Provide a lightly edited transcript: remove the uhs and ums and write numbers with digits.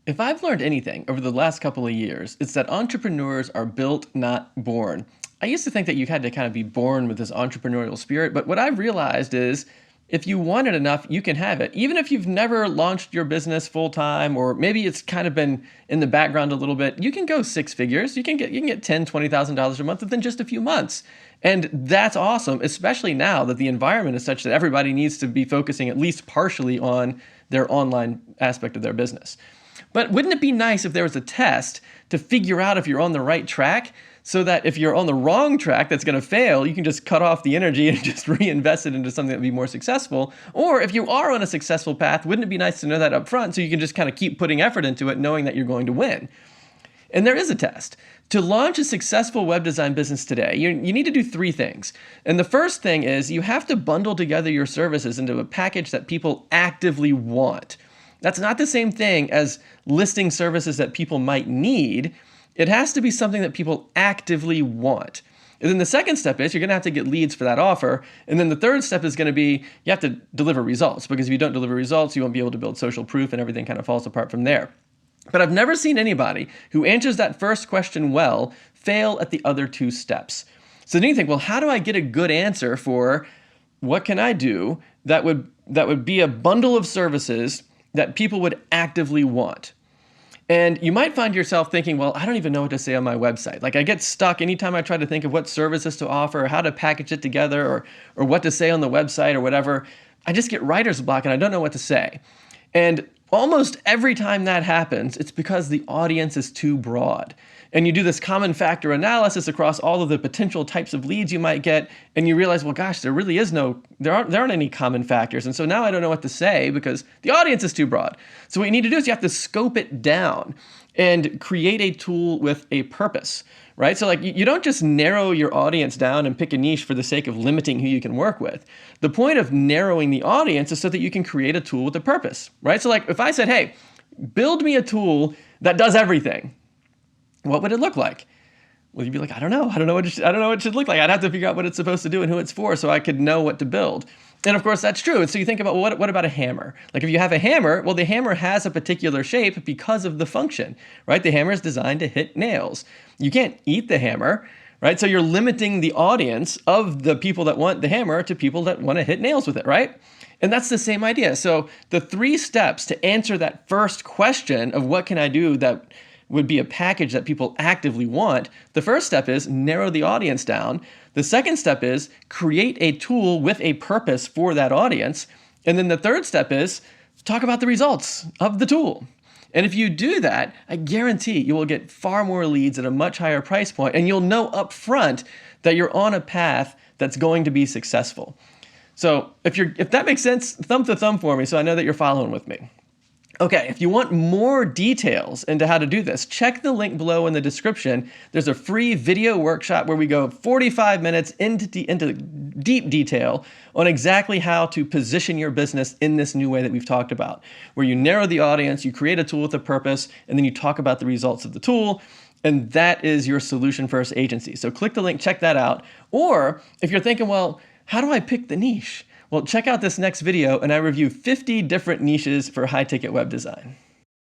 If I've learned anything over the last couple of years, it's that entrepreneurs are built, not born. I used to think that you had to kind of be born with this entrepreneurial spirit, but what I've realized is if you want it enough, you can have it. Even if you've never launched your business full time, or maybe it's kind of been in the background a little bit, you can go six figures. You can get $10,000, $20,000 a month within just a few months. And that's awesome, especially now that the environment is such that everybody needs to be focusing at least partially on their online aspect of their business. But wouldn't it be nice if there was a test to figure out if you're on the right track, so that if you're on the wrong track that's going to fail, you can just cut off the energy and just reinvest it into something that would be more successful? Or if you are on a successful path, wouldn't it be nice to know that up front so you can just kind of keep putting effort into it knowing that you're going to win? And there is a test. To launch a successful web design business today, you need to do three things. And the first thing is you have to bundle together your services into a package that people actively want. That's not the same thing as listing services that people might need. It has to be something that people actively want. And then the second step is you're going to have to get leads for that offer. And then the third step is going to be you have to deliver results, because if you don't deliver results, you won't be able to build social proof and everything kind of falls apart from there. But I've never seen anybody who answers that first question well fail at the other two steps. So then you think, well, how do I get a good answer for what can I do that would be a bundle of services that people would actively want? And you might find yourself thinking, well, I don't even know what to say on my website. Like, I get stuck anytime I try to think of what services to offer, or how to package it together, or what to say on the website or whatever. I just get writer's block and I don't know what to say. And almost every time that happens, it's because the audience is too broad. And you do this common factor analysis across all of the potential types of leads you might get, and you realize, well, gosh, there aren't any common factors. And so now I don't know what to say because the audience is too broad. So what you need to do is you have to scope it down and create a tool with a purpose, right? So like you don't just narrow your audience down and pick a niche for the sake of limiting who you can work with. The point of narrowing the audience is so that you can create a tool with a purpose, right? So like if I said, hey, build me a tool that does everything, what would it look like? Well, you'd be like, I don't know what it should look like. I'd have to figure out what it's supposed to do and who it's for so I could know what to build. And of course, that's true. And so you think about, well, what about a hammer? Like if you have a hammer, well, the hammer has a particular shape because of the function, right? The hammer is designed to hit nails. You can't eat the hammer, right? So you're limiting the audience of the people that want the hammer to people that want to hit nails with it, right? And that's the same idea. So the three steps to answer that first question of what can I do that would be a package that people actively want, the first step is narrow the audience down. The second step is create a tool with a purpose for that audience. And then the third step is talk about the results of the tool. And if you do that, I guarantee you will get far more leads at a much higher price point, and you'll know up front that you're on a path that's going to be successful. So if that makes sense, thumb to thumb for me so I know that you're following with me. Okay, if you want more details into how to do this, check the link below in the description. There's a free video workshop where we go 45 minutes into deep detail on exactly how to position your business in this new way that we've talked about, where you narrow the audience, you create a tool with a purpose, and then you talk about the results of the tool. And that is your solution first agency. So click the link, check that out. Or if you're thinking, well, how do I pick the niche? Well, check out this next video and I review 50 different niches for high-ticket web design.